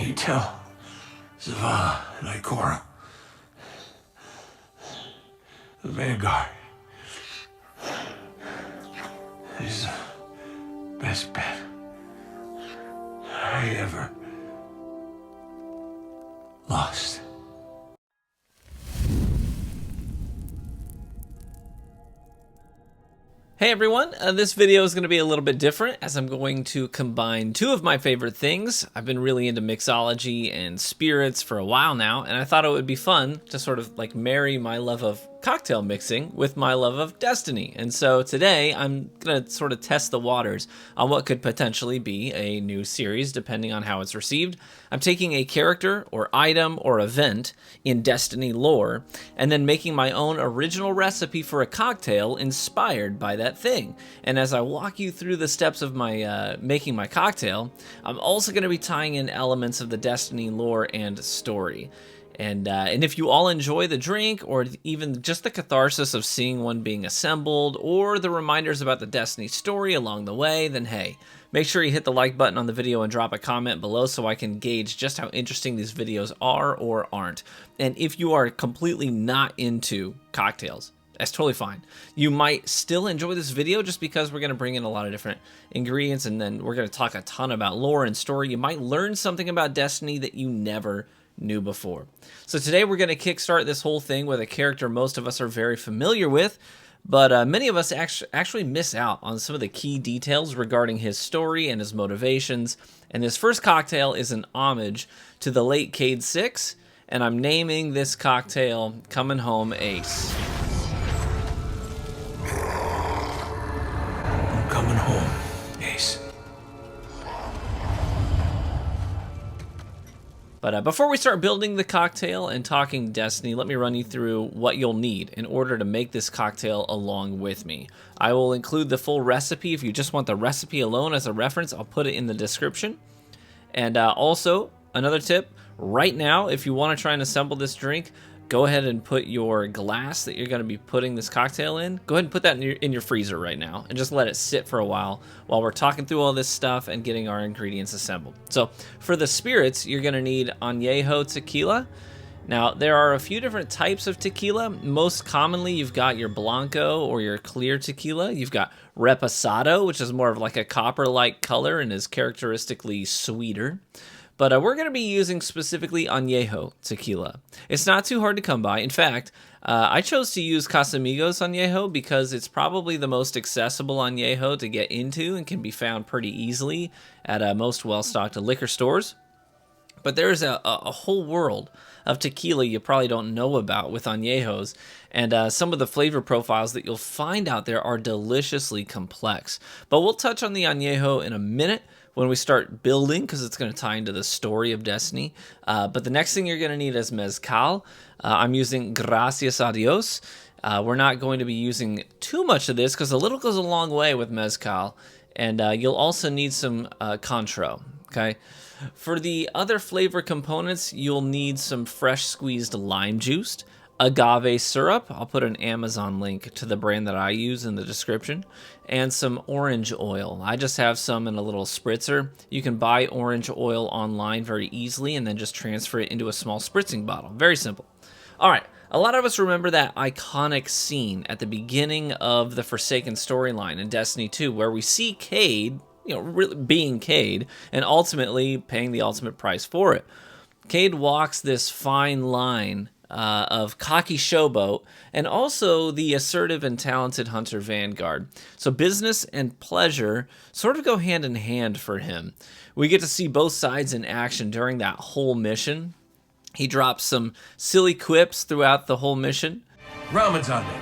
you tell Zavala and Ikora? The Vanguard is the best bet I ever lost. Hey everyone, this video is going to be a little bit different as I'm going to combine two of my favorite things. I've been really into mixology and spirits for a while now, and I thought it would be fun to sort of like marry my love of cocktail mixing with my love of Destiny. And so today I'm going to sort of test the waters on what could potentially be a new series depending on how it's received. I'm taking a character or item or event in Destiny lore and then making my own original recipe for a cocktail inspired by that thing. And as I walk you through the steps of my making my cocktail, I'm also going to be tying in elements of the Destiny lore and story. And if you all enjoy the drink, or even just the catharsis of seeing one being assembled, or the reminders about the Destiny story along the way, then hey, make sure you hit the like button on the video and drop a comment below so I can gauge just how interesting these videos are or aren't. And if you are completely not into cocktails, that's totally fine. You might still enjoy this video just because we're going to bring in a lot of different ingredients, and then we're going to talk a ton about lore and story. You might learn something about Destiny that you never knew before. So today we're going to kickstart this whole thing with a character most of us are very familiar with, but many of us actually miss out on some of the key details regarding his story and his motivations. And this first cocktail is an homage to the late Cayde-6, and I'm naming this cocktail Coming Home Ace. I'm coming home, Ace. But before we start building the cocktail and talking Destiny, let me run you through what you'll need in order to make this cocktail along with me. I will include the full recipe. If you just want the recipe alone as a reference, I'll put it in the description. And also, another tip, right now, if you want to try and assemble this drink, go ahead and put your glass that you're going to be putting this cocktail in, go ahead and put that in your freezer right now and just let it sit for a while we're talking through all this stuff and getting our ingredients assembled. So for the spirits, you're going to need Anejo Tequila. Now, there are a few different types of tequila. Most commonly, you've got your Blanco or your clear tequila. You've got Reposado, which is more of like a copper-like color and is characteristically sweeter. But we're going to be using specifically Anejo Tequila. It's not too hard to come by. In fact, I chose to use Casamigos Anejo because it's probably the most accessible Anejo to get into and can be found pretty easily at most well-stocked liquor stores. But there's a whole world of tequila you probably don't know about with añejos, and some of the flavor profiles that you'll find out there are deliciously complex. But we'll touch on the añejo in a minute when we start building, because it's going to tie into the story of Destiny. But the next thing you're going to need is Mezcal. I'm using Gracias a Dios. We're not going to be using too much of this because a little goes a long way with Mezcal. And you'll also need some Cointreau, okay? For the other flavor components, you'll need some fresh squeezed lime juice, Agave Syrup. I'll put an Amazon link to the brand that I use in the description, and some orange oil. I just have some in a little spritzer. You can buy orange oil online very easily and then just transfer it into a small spritzing bottle. Very simple. All right. A lot of us remember that iconic scene at the beginning of the Forsaken storyline in Destiny 2 where we see Cayde, really being Cayde, and ultimately paying the ultimate price for it. Cayde walks this fine line of cocky showboat and also the assertive and talented hunter Vanguard. So business and pleasure sort of go hand in hand for him. We get to see both sides in action during that whole mission. He drops some silly quips throughout the whole mission. Ramen's on me.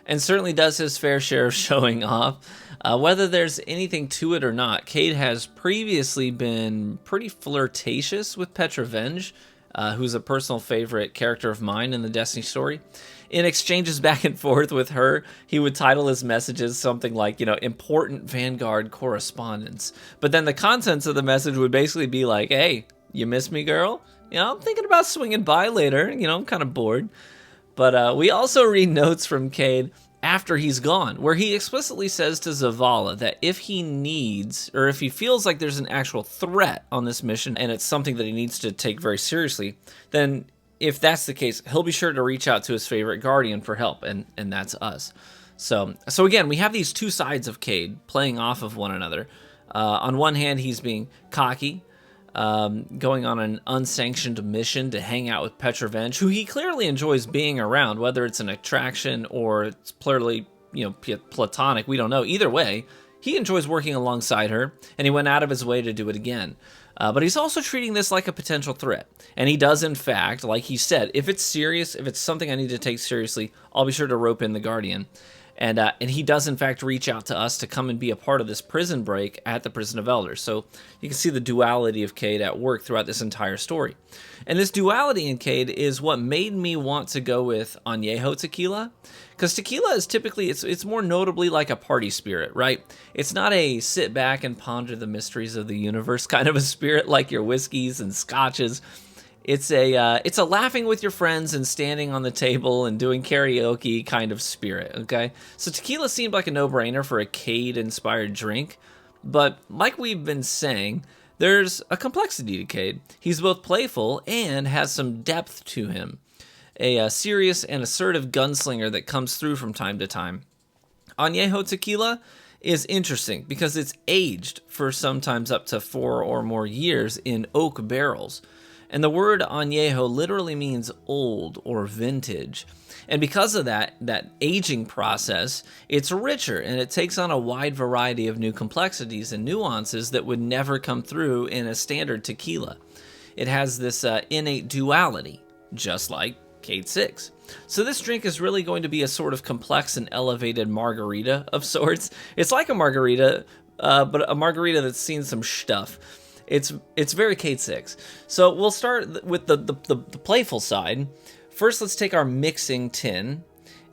And certainly does his fair share of showing off. Whether there's anything to it or not, Cayde has previously been pretty flirtatious with Petrovenge, who's a personal favorite character of mine in the Destiny story. In exchanges back and forth with her, he would title his messages something like, important Vanguard correspondence. But then the contents of the message would basically be like, hey, you miss me, girl? I'm thinking about swinging by later. I'm kind of bored. But we also read notes from Cayde after he's gone, where he explicitly says to Zavala that if he needs, or if he feels like there's an actual threat on this mission and it's something that he needs to take very seriously, then if that's the case, he'll be sure to reach out to his favorite Guardian for help, and that's us. So again, we have these two sides of Cayde playing off of one another. On one hand, he's being cocky, going on an unsanctioned mission to hang out with Petrovenge, who he clearly enjoys being around, whether it's an attraction or it's clearly, platonic, we don't know. Either way, he enjoys working alongside her, and he went out of his way to do it again. But he's also treating this like a potential threat. And he does, in fact, like he said, if it's serious, if it's something I need to take seriously, I'll be sure to rope in the Guardian. And he does, in fact, reach out to us to come and be a part of this prison break at the Prison of Elders. So you can see the duality of Cayde at work throughout this entire story. And this duality in Cayde is what made me want to go with Anejo Tequila. Because tequila is typically, it's more notably like a party spirit, right? It's not a sit back and ponder the mysteries of the universe kind of a spirit like your whiskeys and scotches. It's a laughing with your friends and standing on the table and doing karaoke kind of spirit, okay? So tequila seemed like a no-brainer for a Cayde-inspired drink, but like we've been saying, there's a complexity to Cayde. He's both playful and has some depth to him. A serious and assertive gunslinger that comes through from time to time. Anejo Tequila is interesting because it's aged for sometimes up to 4 or more years in oak barrels. And the word añejo literally means old or vintage. And because of that aging process, it's richer and it takes on a wide variety of new complexities and nuances that would never come through in a standard tequila. It has this innate duality, just like Cayde-6. So this drink is really going to be a sort of complex and elevated margarita of sorts. It's like a margarita, but a margarita that's seen some stuff. It's very Cayde-6. So we'll start with the playful side. First, let's take our mixing tin,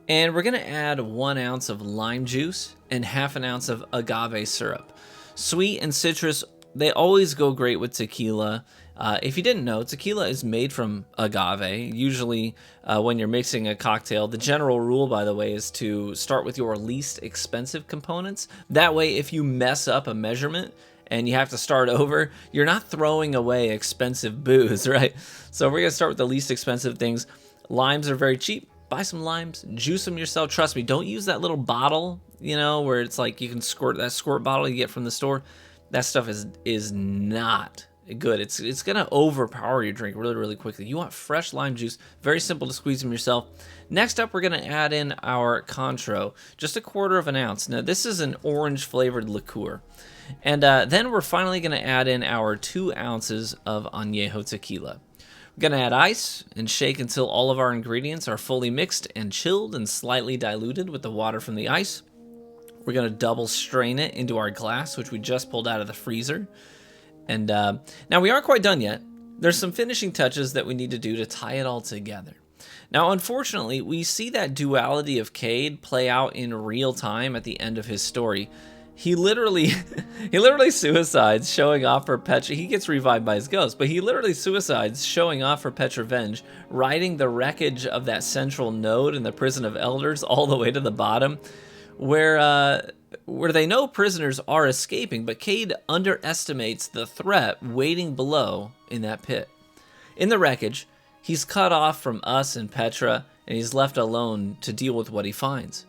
and we're going to add 1 ounce of lime juice and ½ ounce of agave syrup. Sweet and citrus, they always go great with tequila. If you didn't know, tequila is made from agave. Usually when you're mixing a cocktail, the general rule, by the way, is to start with your least expensive components. That way, if you mess up a measurement, and you have to start over, you're not throwing away expensive booze, right? So we're gonna start with the least expensive things. Limes are very cheap. Buy some limes, juice them yourself. Trust me, don't use that little bottle, where it's like you can squirt that squirt bottle you get from the store. That stuff is not good. It's gonna overpower your drink really, really quickly. You want fresh lime juice, very simple to squeeze them yourself. Next up, we're gonna add in our Cointreau, just 1/4 ounce. Now this is an orange flavored liqueur. And then we're finally going to add in our 2 ounces of Anejo Tequila. We're going to add ice and shake until all of our ingredients are fully mixed and chilled and slightly diluted with the water from the ice. We're going to double strain it into our glass, which we just pulled out of the freezer. And now we aren't quite done yet. There's some finishing touches that we need to do to tie it all together. Now, unfortunately, we see that duality of Cayde play out in real time at the end of his story. He literally suicides showing off for Petra. He gets revived by his ghost, but he literally suicides showing off for Petrovenge, riding the wreckage of that central node in the Prison of Elders all the way to the bottom, where they know prisoners are escaping, but Cayde underestimates the threat waiting below in that pit. In the wreckage, he's cut off from us and Petra, and he's left alone to deal with what he finds.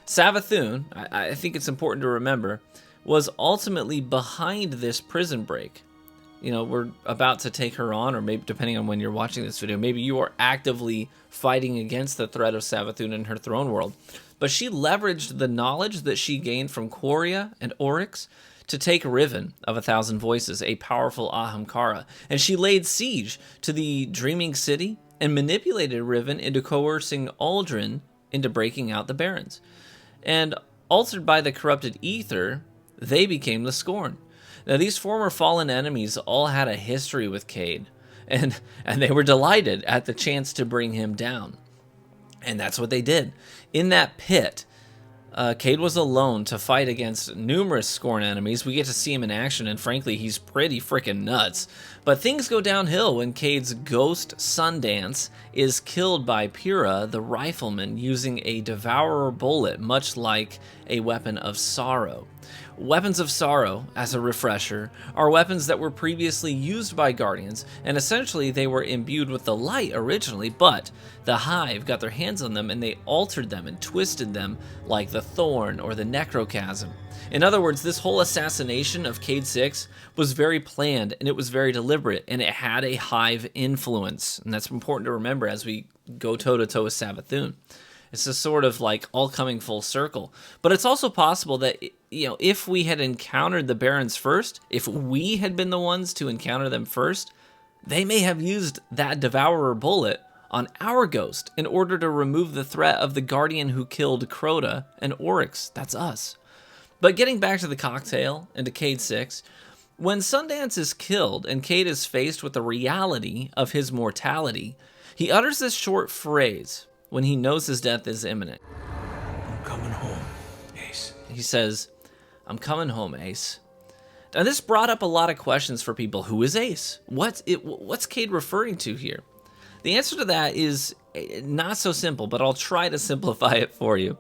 Savathun, I think it's important to remember, was ultimately behind this prison break. We're about to take her on, or maybe depending on when you're watching this video, maybe you are actively fighting against the threat of Savathun in her throne world. But she leveraged the knowledge that she gained from Qoria and Oryx to take Riven of 1,000 Voices, a powerful Ahamkara, and she laid siege to the Dreaming City and manipulated Riven into coercing Aldrin into breaking out the Barons. And altered by the corrupted ether, they became the Scorn. Now, these former fallen enemies all had a history with Cayde, and they were delighted at the chance to bring him down. And that's what they did. In that pit, Cayde was alone to fight against numerous Scorn enemies. We get to see him in action, and frankly, he's pretty freaking nuts. But things go downhill when Cayde's ghost Sundance is killed by Pyrrha, the rifleman, using a devourer bullet, much like a weapon of sorrow. Weapons of sorrow, as a refresher, are weapons that were previously used by Guardians, and essentially they were imbued with the light originally, but the Hive got their hands on them and they altered them and twisted them like the Thorn or the Necrochasm. In other words, this whole assassination of Cayde-6 was very planned and it was very deliberate, and it had a Hive influence, and that's important to remember as we go toe-to-toe with Savathun. It's a sort of like all coming full circle. But it's also possible that, if we had encountered the Barons first, if we had been the ones to encounter them first, they may have used that Devourer bullet on our ghost in order to remove the threat of the Guardian who killed Crota and Oryx. That's us. But getting back to the cocktail and to Cayde-6, when Sundance is killed and Cayde is faced with the reality of his mortality, he utters this short phrase when he knows his death is imminent. I'm coming home, Ace. He says, "I'm coming home, Ace." Now this brought up a lot of questions for people. Who is Ace? What's Cayde referring to here? The answer to that is not so simple, but I'll try to simplify it for you.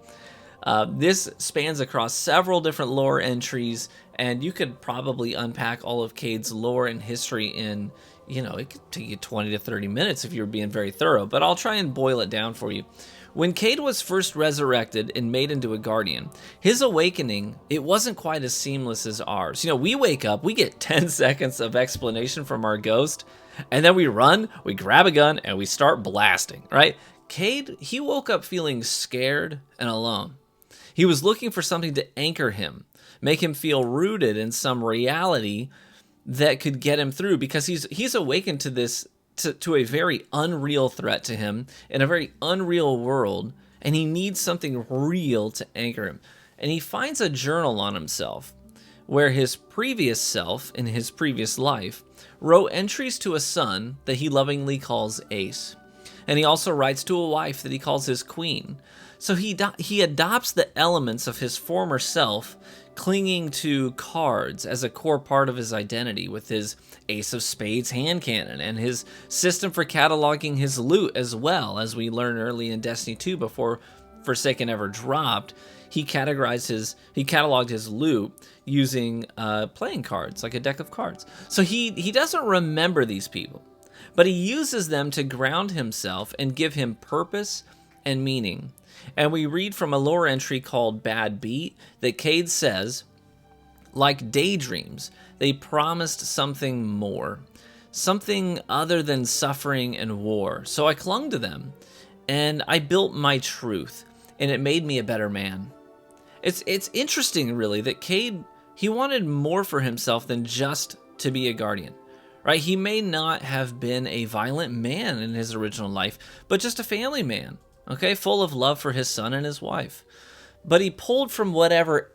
This spans across several different lore entries, and you could probably unpack all of Cayde's lore and history in, it could take you 20 to 30 minutes if you're being very thorough, but I'll try and boil it down for you. When Cayde was first resurrected and made into a Guardian, his awakening, it wasn't quite as seamless as ours. We wake up, we get 10 seconds of explanation from our ghost, and then we run, we grab a gun, and we start blasting, right? Cayde, he woke up feeling scared and alone. He was looking for something to anchor him, make him feel rooted in some reality that could get him through, because he's awakened to this, to a very unreal threat to him in a very unreal world, and he needs something real to anchor him. And he finds a journal on himself where his previous self in his previous life wrote entries to a son that he lovingly calls Ace. And he also writes to a wife that he calls his queen. So he adopts the elements of his former self, clinging to cards as a core part of his identity, with his Ace of Spades hand cannon and his system for cataloging his loot, as well as we learn early in Destiny 2 before Forsaken ever dropped. He cataloged his loot using playing cards, like a deck of cards. So he doesn't remember these people, but he uses them to ground himself and give him purpose and meaning. And we read from a lore entry called Bad Beat that Cayde says, like daydreams, they promised something more, something other than suffering and war. So I clung to them, and I built my truth, and it made me a better man. It's interesting, really, that Cayde, he wanted more for himself than just to be a Guardian. Right? He may not have been a violent man in his original life, but just a family man. Okay, full of love for his son and his wife. But he pulled from whatever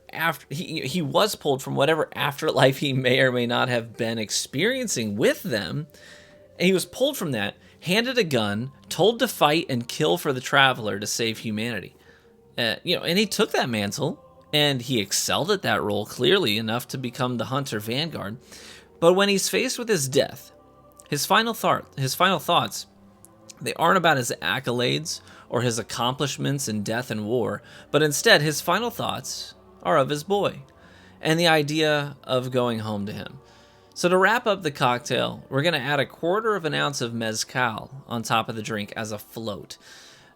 he was pulled from whatever afterlife he may or may not have been experiencing with them. And he was pulled from that, handed a gun, told to fight and kill for the Traveler to save humanity. And he took that mantle, and he excelled at that role clearly enough to become the Hunter Vanguard. But when he's faced with his death, his final thoughts, they aren't about his accolades or his accomplishments in death and war, but instead his final thoughts are of his boy and the idea of going home to him. So to wrap up the cocktail, we're going to add 1/4 ounce of Mezcal on top of the drink as a float.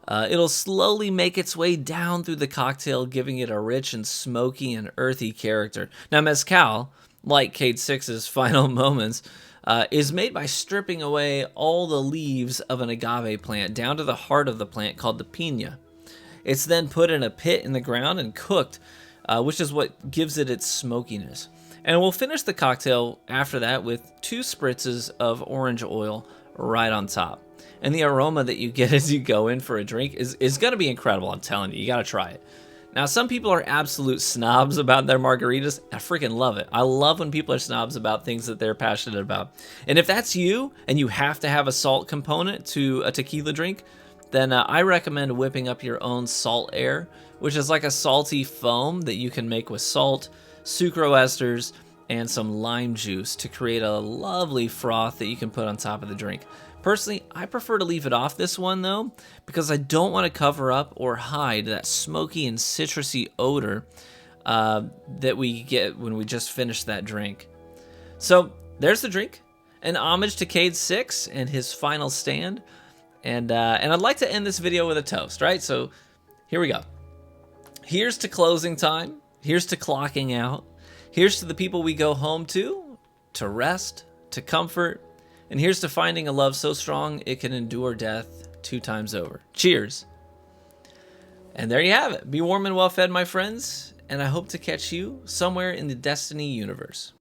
It'll slowly make its way down through the cocktail, giving it a rich and smoky and earthy character. Now, Mezcal, like Cayde-6's final moments, is made by stripping away all the leaves of an agave plant down to the heart of the plant called the piña. It's then put in a pit in the ground and cooked, which is what gives it its smokiness. And we'll finish the cocktail after that with 2 spritzes of orange oil right on top. And the aroma that you get as you go in for a drink is going to be incredible. I'm telling you, you got to try it. Now, some people are absolute snobs about their margaritas. I freaking love it. I love when people are snobs about things that they're passionate about. And if that's you, and you have to have a salt component to a tequila drink, then I recommend whipping up your own salt air, which is like a salty foam that you can make with salt, sucroesters, and some lime juice to create a lovely froth that you can put on top of the drink. Personally, I prefer to leave it off this one though, because I don't want to cover up or hide that smoky and citrusy odor that we get when we just finish that drink. So there's the drink, an homage to Cayde-6 and his final stand. And I'd like to end this video with a toast, right? So here we go. Here's to closing time. Here's to clocking out. Here's to the people we go home to rest, to comfort. And here's to finding a love so strong it can endure death 2 times over. Cheers. And there you have it. Be warm and well fed, my friends. And I hope to catch you somewhere in the Destiny universe.